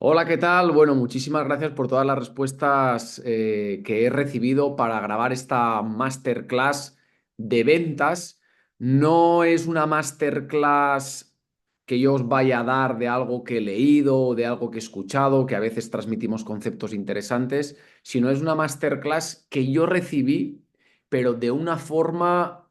Hola, ¿qué tal? Bueno, muchísimas gracias por todas las respuestas que he recibido para grabar esta masterclass de ventas. No es una masterclass que yo os vaya a dar de algo que he leído o de algo que he escuchado, que a veces transmitimos conceptos interesantes, sino es una masterclass que yo recibí, pero de una forma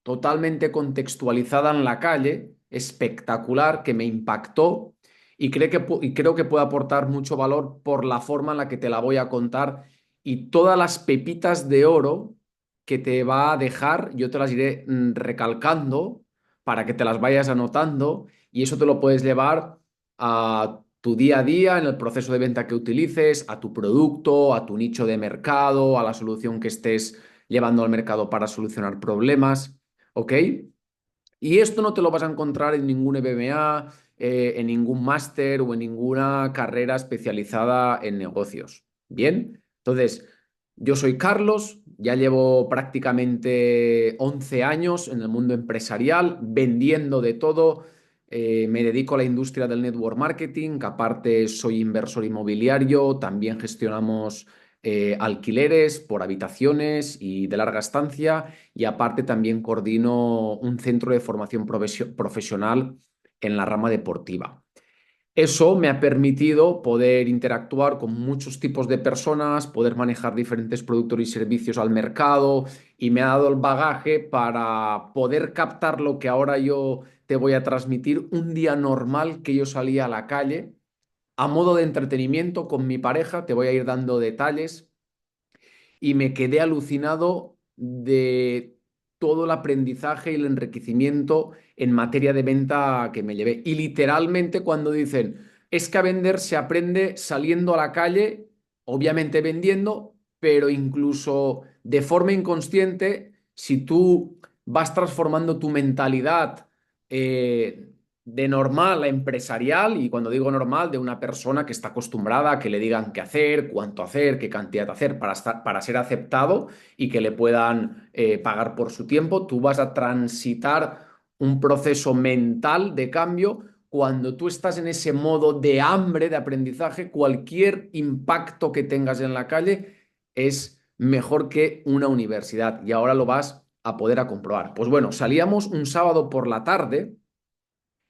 totalmente contextualizada en la calle, espectacular, que me impactó y creo que puede aportar mucho valor por la forma en la que te la voy a contar y todas las pepitas de oro que te va a dejar, yo te las iré recalcando para que te las vayas anotando y eso te lo puedes llevar a tu día a día en el proceso de venta que utilices, a tu producto, a tu nicho de mercado, a la solución que estés llevando al mercado para solucionar problemas, ¿ok? Y esto no te lo vas a encontrar en ningún MBA, en ningún máster o en ninguna carrera especializada en negocios. Bien, entonces, yo soy Carlos, ya llevo prácticamente 11 años en el mundo empresarial, vendiendo de todo. Me dedico a la industria del network marketing, que aparte soy inversor inmobiliario, también gestionamos alquileres por habitaciones y de larga estancia y aparte también coordino un centro de formación profesional en la rama deportiva. Eso me ha permitido poder interactuar con muchos tipos de personas, poder manejar diferentes productos y servicios al mercado y me ha dado el bagaje para poder captar lo que ahora yo te voy a transmitir un día normal que yo salía a la calle a modo de entretenimiento con mi pareja, te voy a ir dando detalles y me quedé alucinado de todo el aprendizaje y el enriquecimiento en materia de venta que me llevé. Y literalmente cuando dicen, es que a vender se aprende saliendo a la calle, obviamente vendiendo, pero incluso de forma inconsciente, si tú vas transformando tu mentalidad de normal a empresarial, y cuando digo normal, de una persona que está acostumbrada a que le digan qué hacer, cuánto hacer, qué cantidad hacer para ser aceptado y que le puedan pagar por su tiempo, tú vas a transitar un proceso mental de cambio. Cuando tú estás en ese modo de hambre de aprendizaje, cualquier impacto que tengas en la calle es mejor que una universidad y ahora lo vas a poder a comprobar. Pues bueno, salíamos un sábado por la tarde.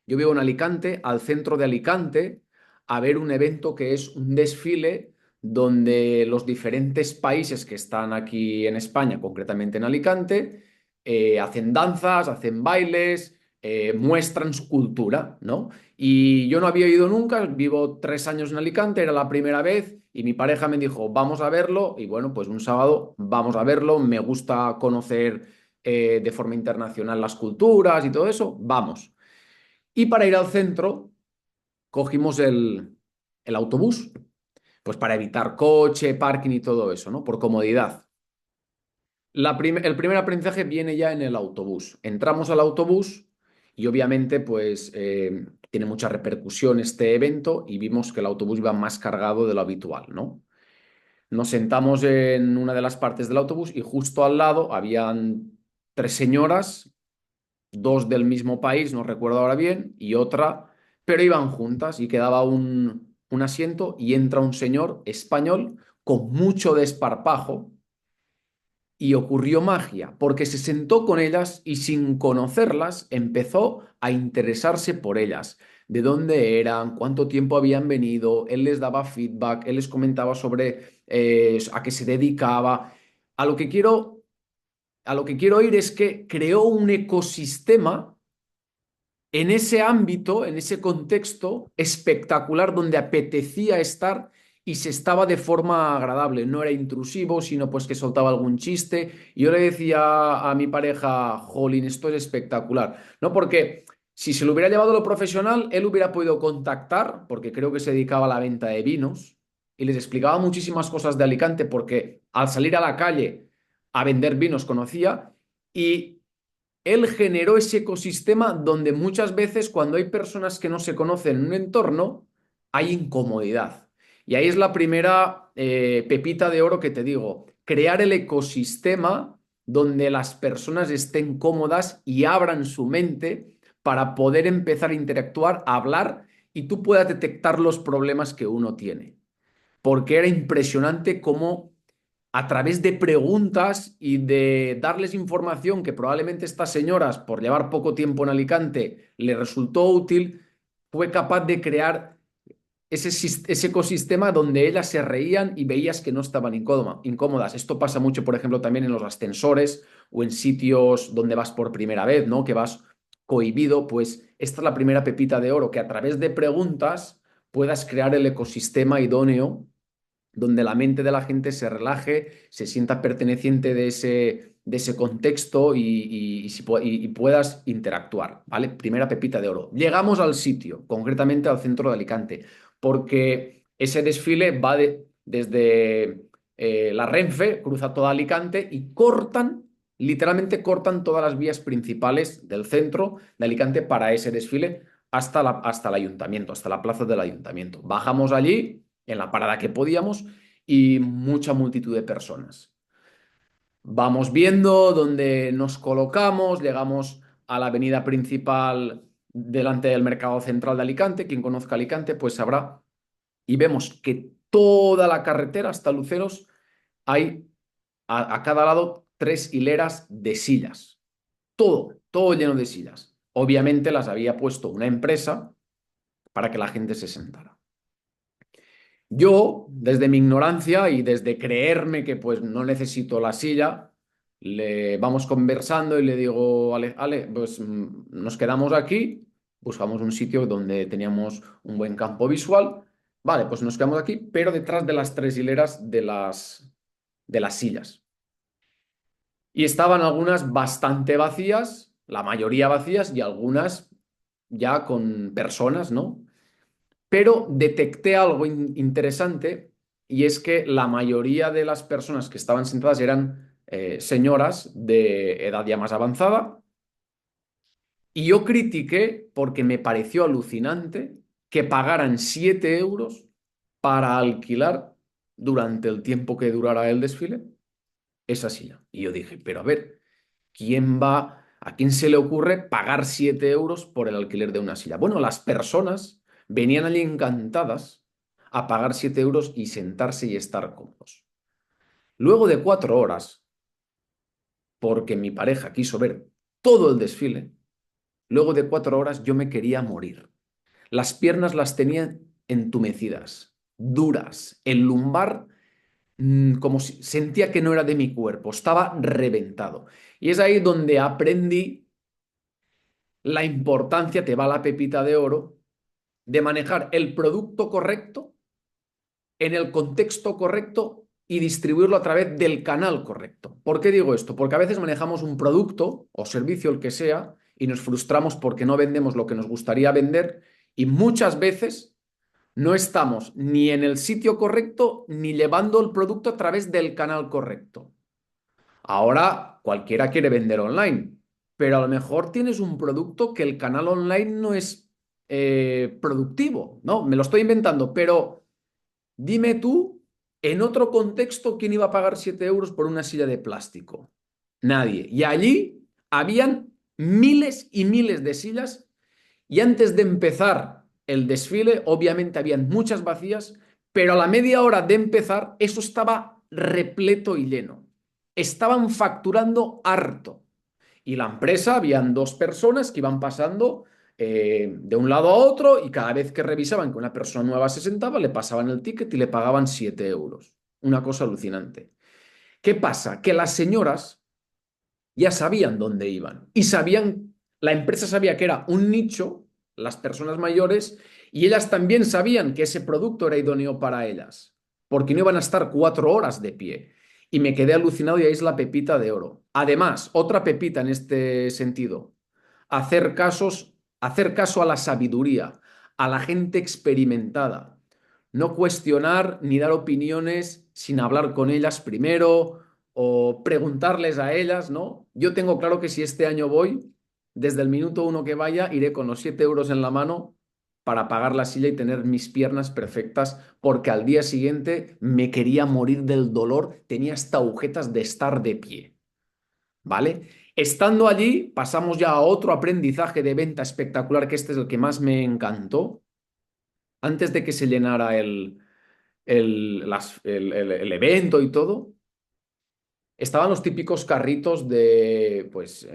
Yo vivo en Alicante, al centro de Alicante, a ver un evento que es un desfile donde los diferentes países que están aquí en España, concretamente en Alicante, hacen danzas, hacen bailes, muestran su cultura, ¿no? Y yo no había ido nunca, vivo 3 años en Alicante, era la primera vez y mi pareja me dijo, vamos a verlo y bueno, pues un sábado vamos a verlo, me gusta conocer de forma internacional las culturas y todo eso, vamos. Y para ir al centro cogimos el autobús, pues para evitar coche, parking y todo eso, ¿no? Por comodidad. El primer aprendizaje viene ya en el autobús. Entramos al autobús y obviamente pues tiene mucha repercusión este evento y vimos que el autobús iba más cargado de lo habitual, ¿no? Nos sentamos en una de las partes del autobús y justo al lado habían tres señoras, dos del mismo país, no recuerdo ahora bien, y otra, pero iban juntas y quedaba un asiento y entra un señor español con mucho desparpajo y ocurrió magia, porque se sentó con ellas y sin conocerlas empezó a interesarse por ellas, de dónde eran, cuánto tiempo habían venido, él les daba feedback, él les comentaba sobre a qué se dedicaba. A lo que quiero, a lo que quiero ir es que creó un ecosistema en ese ámbito, en ese contexto espectacular donde apetecía estar y se estaba de forma agradable, no era intrusivo, sino pues que soltaba algún chiste. Y yo le decía a mi pareja, Jolín, esto es espectacular, ¿no? Porque si se lo hubiera llevado a lo profesional, él hubiera podido contactar, porque creo que se dedicaba a la venta de vinos, y les explicaba muchísimas cosas de Alicante, porque al salir a la calle a vender vinos conocía, y él generó ese ecosistema donde muchas veces cuando hay personas que no se conocen en un entorno, hay incomodidad. Y ahí es la primera pepita de oro que te digo, crear el ecosistema donde las personas estén cómodas y abran su mente para poder empezar a interactuar, a hablar y tú puedas detectar los problemas que uno tiene. Porque era impresionante cómo a través de preguntas y de darles información que probablemente estas señoras, por llevar poco tiempo en Alicante, le resultó útil, fue capaz de crear ese ecosistema donde ellas se reían y veías que no estaban incómodas. Esto pasa mucho, por ejemplo, también en los ascensores o en sitios donde vas por primera vez, ¿no? Que vas cohibido, pues esta es la primera pepita de oro, que a través de preguntas puedas crear el ecosistema idóneo donde la mente de la gente se relaje, se sienta perteneciente de ese contexto y puedas interactuar, ¿vale? Primera pepita de oro. Llegamos al sitio, concretamente al centro de Alicante, porque ese desfile va desde la Renfe, cruza toda Alicante y cortan, literalmente cortan todas las vías principales del centro de Alicante para ese desfile hasta el ayuntamiento, hasta la plaza del ayuntamiento. Bajamos allí en la parada que podíamos y mucha multitud de personas. Vamos viendo dónde nos colocamos, llegamos a la avenida principal delante del Mercado Central de Alicante. Quien conozca Alicante, pues sabrá. Y vemos que toda la carretera hasta Luceros hay a cada lado 3 hileras de sillas. Todo lleno de sillas. Obviamente las había puesto una empresa para que la gente se sentara. Yo, desde mi ignorancia y desde creerme que pues no necesito la silla, le vamos conversando y le digo, Ale, pues nos quedamos aquí, buscamos un sitio donde teníamos un buen campo visual. Vale, pues nos quedamos aquí, pero detrás de las 3 hileras de las sillas. Y estaban algunas bastante vacías, la mayoría vacías y algunas ya con personas, ¿no? Pero detecté algo interesante y es que la mayoría de las personas que estaban sentadas eran señoras de edad ya más avanzada y yo critiqué porque me pareció alucinante que pagaran 7 euros para alquilar durante el tiempo que durara el desfile esa silla. Y yo dije, pero a ver, ¿a quién se le ocurre pagar 7 euros por el alquiler de una silla? Bueno, las personas venían allí encantadas a pagar 7 euros y sentarse y estar cómodos. Luego de 4 horas, porque mi pareja quiso ver todo el desfile, luego de 4 horas yo me quería morir. Las piernas las tenía entumecidas, duras, el lumbar como si sentía que no era de mi cuerpo, estaba reventado. Y es ahí donde aprendí la importancia, te va la pepita de oro, de manejar el producto correcto en el contexto correcto y distribuirlo a través del canal correcto. ¿Por qué digo esto? Porque a veces manejamos un producto o servicio, el que sea, y nos frustramos porque no vendemos lo que nos gustaría vender y muchas veces no estamos ni en el sitio correcto ni llevando el producto a través del canal correcto. Ahora cualquiera quiere vender online, pero a lo mejor tienes un producto que el canal online no es productivo, ¿no? Me lo estoy inventando, pero dime tú, en otro contexto, ¿quién iba a pagar 7 euros por una silla de plástico? Nadie. Y allí habían miles y miles de sillas y antes de empezar el desfile, obviamente habían muchas vacías, pero a la media hora de empezar, eso estaba repleto y lleno. Estaban facturando harto. Y la empresa, habían 2 personas que iban pasando de un lado a otro y cada vez que revisaban que una persona nueva se sentaba, le pasaban el ticket y le pagaban 7 euros. Una cosa alucinante. ¿Qué pasa? Que las señoras ya sabían dónde iban y sabían, la empresa sabía que era un nicho, las personas mayores, y ellas también sabían que ese producto era idóneo para ellas, porque no iban a estar 4 horas de pie. Y me quedé alucinado y ahí es la pepita de oro. Además, otra pepita en este sentido, hacer caso a la sabiduría, a la gente experimentada. No cuestionar ni dar opiniones sin hablar con ellas primero o preguntarles a ellas, ¿no? Yo tengo claro que si este año voy, desde el minuto uno que vaya, iré con los 7 euros en la mano para pagar la silla y tener mis piernas perfectas, porque al día siguiente me quería morir del dolor, tenía hasta agujetas de estar de pie, ¿vale? Estando allí, pasamos ya a otro aprendizaje de venta espectacular, que este es el que más me encantó, antes de que se llenara el evento y todo, estaban los típicos carritos de, pues,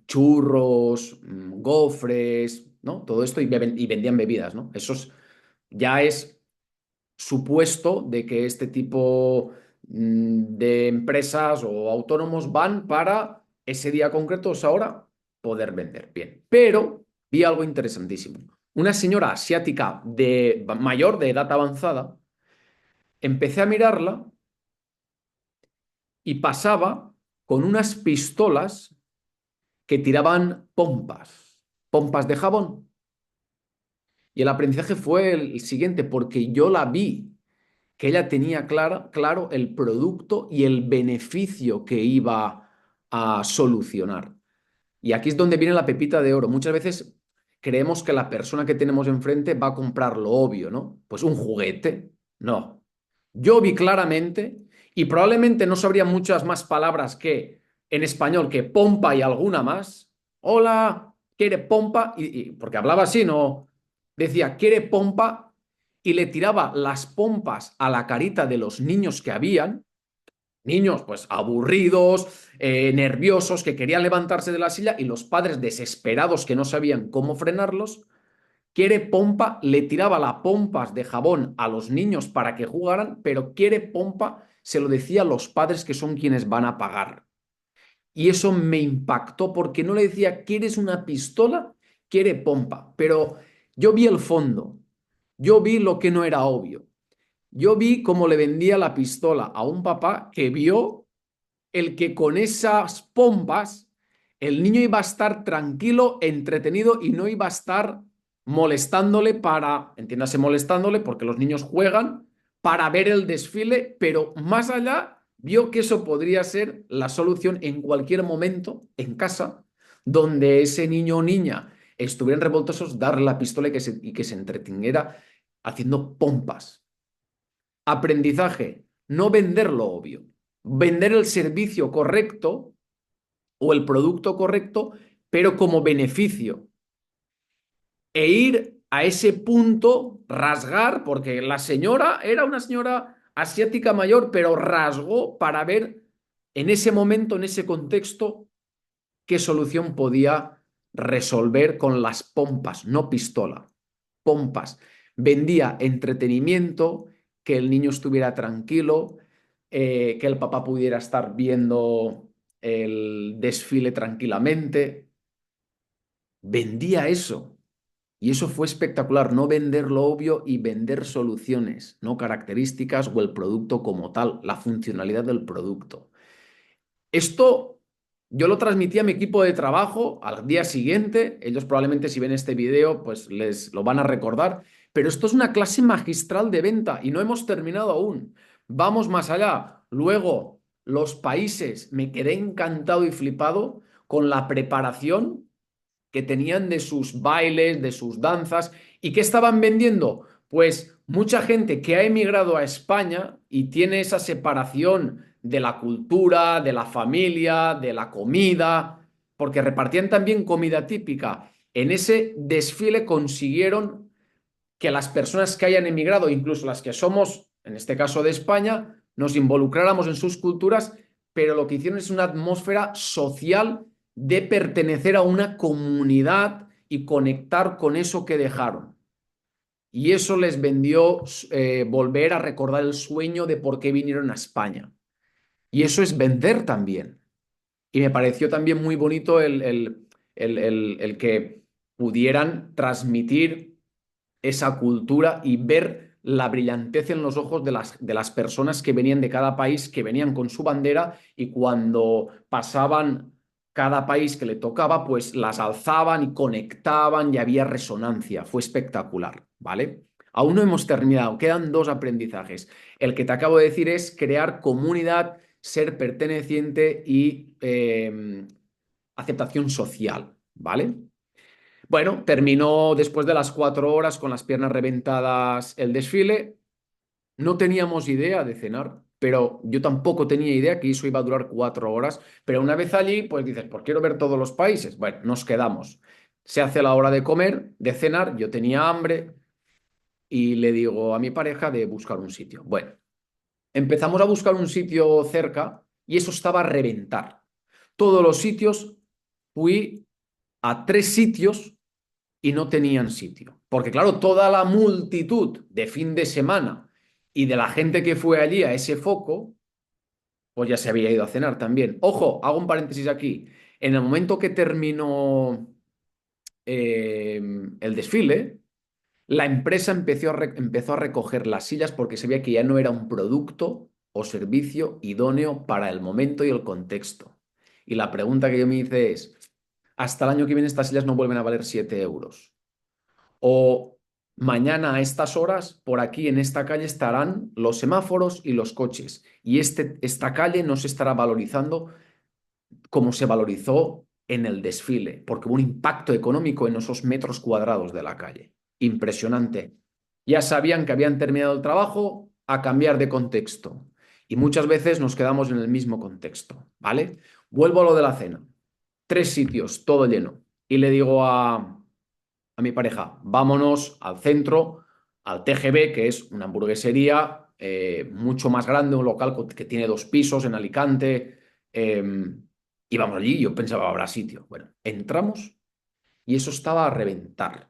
churros, gofres, ¿no? Todo esto y vendían bebidas, ¿no? Ya es supuesto de que este tipo de empresas o autónomos van para ese día concreto, esa hora, poder vender. Bien, pero vi algo interesantísimo. Una señora asiática mayor, de edad avanzada, empecé a mirarla y pasaba con unas pistolas que tiraban pompas de jabón. Y el aprendizaje fue el siguiente, porque yo la vi, que ella tenía claro el producto y el beneficio que iba a solucionar. Y aquí es donde viene la pepita de oro. Muchas veces creemos que la persona que tenemos enfrente va a comprar lo obvio, ¿no? Pues un juguete. No. Yo vi claramente, y probablemente no sabría muchas más palabras que en español que pompa y alguna más. Hola, ¿quiere pompa? Porque hablaba así, no. Decía, ¿quiere pompa? Y le tiraba las pompas a la carita de los niños que habían. Niños, pues aburridos, nerviosos, que querían levantarse de la silla y los padres desesperados que no sabían cómo frenarlos. Quiere pompa, le tiraba las pompas de jabón a los niños para que jugaran, pero quiere pompa se lo decía a los padres que son quienes van a pagar. Y eso me impactó porque no le decía, ¿quieres una pistola? Quiere pompa. Pero yo vi el fondo, yo vi lo que no era obvio. Yo vi cómo le vendía la pistola a un papá que vio el que con esas pompas el niño iba a estar tranquilo, entretenido y no iba a estar molestándole entiéndase, molestándole porque los niños juegan para ver el desfile, pero más allá vio que eso podría ser la solución en cualquier momento en casa donde ese niño o niña estuvieran revoltosos, darle la pistola y que se entretuviera haciendo pompas. Aprendizaje, no vender lo obvio, vender el servicio correcto o el producto correcto, pero como beneficio. E ir a ese punto, rasgar, porque la señora era una señora asiática mayor, pero rasgó para ver en ese momento, en ese contexto, qué solución podía resolver con las pompas, no pistola, pompas. Vendía entretenimiento, que el niño estuviera tranquilo, que el papá pudiera estar viendo el desfile tranquilamente. Vendía eso. Y eso fue espectacular, no vender lo obvio y vender soluciones, no características o el producto como tal, la funcionalidad del producto. Esto yo lo transmití a mi equipo de trabajo al día siguiente. Ellos probablemente si ven este video, pues les lo van a recordar. Pero esto es una clase magistral de venta y no hemos terminado aún. Vamos más allá. Luego, los países, me quedé encantado y flipado con la preparación que tenían de sus bailes, de sus danzas. ¿Y qué estaban vendiendo? Pues mucha gente que ha emigrado a España y tiene esa separación de la cultura, de la familia, de la comida, porque repartían también comida típica. En ese desfile consiguieron que las personas que hayan emigrado, incluso las que somos, en este caso de España, nos involucráramos en sus culturas, pero lo que hicieron es una atmósfera social de pertenecer a una comunidad y conectar con eso que dejaron. Y eso les vendió volver a recordar el sueño de por qué vinieron a España. Y eso es vender también. Y me pareció también muy bonito el que pudieran transmitir esa cultura y ver la brillantez en los ojos de las personas que venían de cada país, que venían con su bandera y cuando pasaban cada país que le tocaba, pues las alzaban y conectaban y había resonancia. Fue espectacular, ¿vale? Aún no hemos terminado, quedan dos aprendizajes. El que te acabo de decir es crear comunidad, ser perteneciente y aceptación social, ¿vale? Bueno, terminó después de las 4 horas con las piernas reventadas el desfile. No teníamos idea de cenar, pero yo tampoco tenía idea que eso iba a durar 4 horas. Pero una vez allí, pues dices, pues quiero ver todos los países. Bueno, nos quedamos. Se hace la hora de comer, de cenar, yo tenía hambre. y le digo a mi pareja de buscar un sitio. Bueno, empezamos a buscar un sitio cerca y eso estaba a reventar. Todos los sitios, fui a 3 sitios y no tenían sitio. Porque claro, toda la multitud de fin de semana y de la gente que fue allí a ese foco, pues ya se había ido a cenar también. Ojo, hago un paréntesis aquí. En el momento que terminó el desfile, la empresa empezó a recoger las sillas porque se veía que ya no era un producto o servicio idóneo para el momento y el contexto. Y la pregunta que yo me hice es, hasta el año que viene estas sillas no vuelven a valer 7 euros. O mañana a estas horas, por aquí en esta calle estarán los semáforos y los coches. Y esta calle no se estará valorizando como se valorizó en el desfile, porque hubo un impacto económico en esos metros cuadrados de la calle. Impresionante. Ya sabían que habían terminado el trabajo, a cambiar de contexto. Y muchas veces nos quedamos en el mismo contexto, ¿vale? Vuelvo a lo de la cena. 3 sitios, todo lleno. Y le digo a mi pareja, vámonos al centro, al TGB, que es una hamburguesería mucho más grande, un local que tiene 2 pisos en Alicante. Y vamos allí, yo pensaba, habrá sitio. Bueno, entramos y eso estaba a reventar.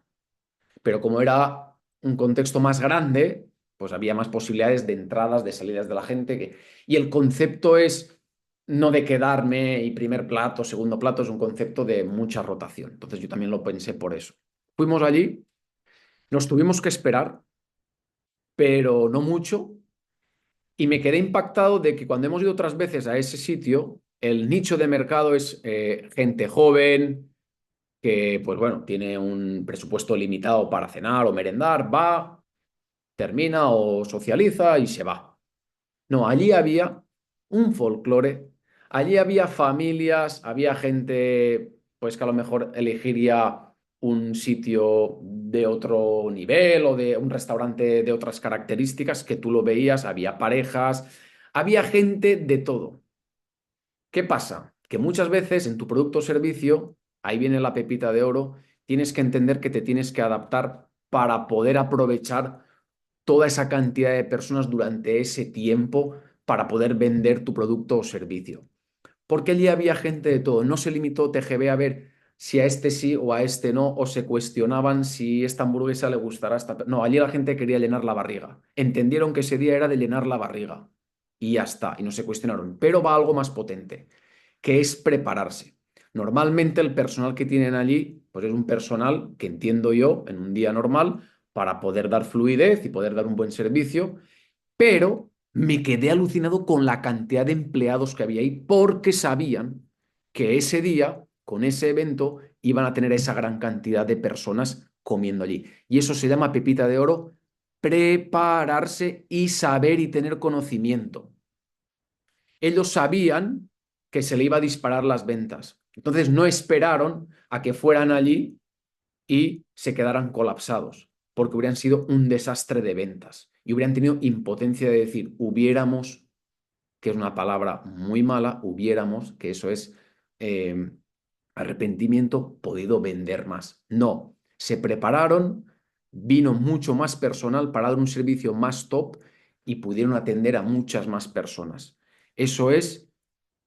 Pero como era un contexto más grande, pues había más posibilidades de entradas, de salidas de la gente. Y el concepto es no de quedarme y primer plato, segundo plato, es un concepto de mucha rotación. Entonces yo también lo pensé por eso. Fuimos allí, nos tuvimos que esperar, pero no mucho, y me quedé impactado de que cuando hemos ido otras veces a ese sitio, el nicho de mercado es gente joven, que pues bueno, tiene un presupuesto limitado para cenar o merendar, va, termina o socializa y se va. No, allí había un folclore, allí había familias, había gente pues que a lo mejor elegiría un sitio de otro nivel o de un restaurante de otras características que tú lo veías, había parejas, había gente de todo. ¿Qué pasa? Que muchas veces en tu producto o servicio, ahí viene la pepita de oro, tienes que entender que te tienes que adaptar para poder aprovechar toda esa cantidad de personas durante ese tiempo para poder vender tu producto o servicio. Porque allí había gente de todo. No se limitó TGV a ver si a este sí o a este no, o se cuestionaban si esta hamburguesa le gustará a esta. No, allí la gente quería llenar la barriga. Entendieron que ese día era de llenar la barriga. Y ya está, y no se cuestionaron. Pero va algo más potente, que es prepararse. Normalmente el personal que tienen allí, pues es un personal que entiendo yo en un día normal para poder dar fluidez y poder dar un buen servicio, pero me quedé alucinado con la cantidad de empleados que había ahí porque sabían que ese día, con ese evento, iban a tener esa gran cantidad de personas comiendo allí. Y eso se llama pepita de oro, prepararse y saber y tener conocimiento. Ellos sabían que se le iba a disparar las ventas. Entonces no esperaron a que fueran allí y se quedaran colapsados, porque hubieran sido un desastre de ventas y hubieran tenido impotencia de decir, hubiéramos, que es una palabra muy mala, hubiéramos, que eso es eh, arrepentimiento, podido vender más. No, se prepararon, vino mucho más personal para dar un servicio más top y pudieron atender a muchas más personas. Eso es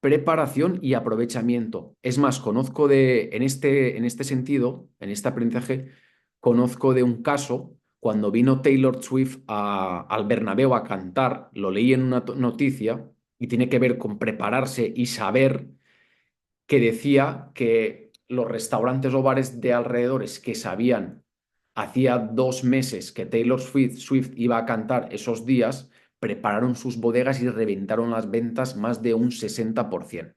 preparación y aprovechamiento. Es más, conozco en este sentido, en este aprendizaje, conozco de un caso cuando vino Taylor Swift al Bernabéu a cantar, lo leí en una noticia y tiene que ver con prepararse y saber, que decía que los restaurantes o bares de alrededores que sabían hacía 2 meses que Taylor Swift iba a cantar esos días, prepararon sus bodegas y reventaron las ventas más de un 60%.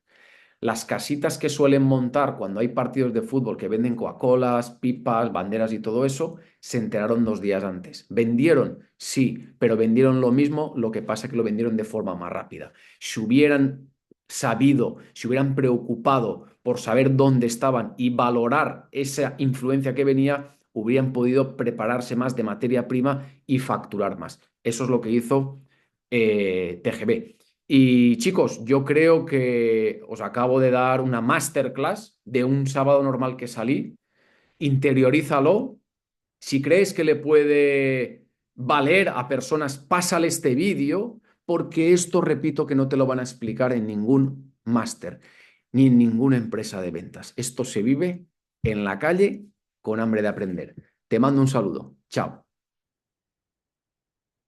Las casitas que suelen montar cuando hay partidos de fútbol que venden Coca-Colas, pipas, banderas y todo eso, se enteraron 2 días antes. ¿Vendieron? Sí, pero vendieron lo mismo, lo que pasa es que lo vendieron de forma más rápida. Si hubieran sabido, si hubieran preocupado por saber dónde estaban y valorar esa influencia que venía, hubieran podido prepararse más de materia prima y facturar más. Eso es lo que hizo TGB. Y chicos, yo creo que os acabo de dar una masterclass de un sábado normal que salí. Interiorízalo. Si crees que le puede valer a personas, pásale este vídeo, porque esto repito que no te lo van a explicar en ningún máster ni en ninguna empresa de ventas. Esto se vive en la calle con hambre de aprender. Te mando un saludo. Chao.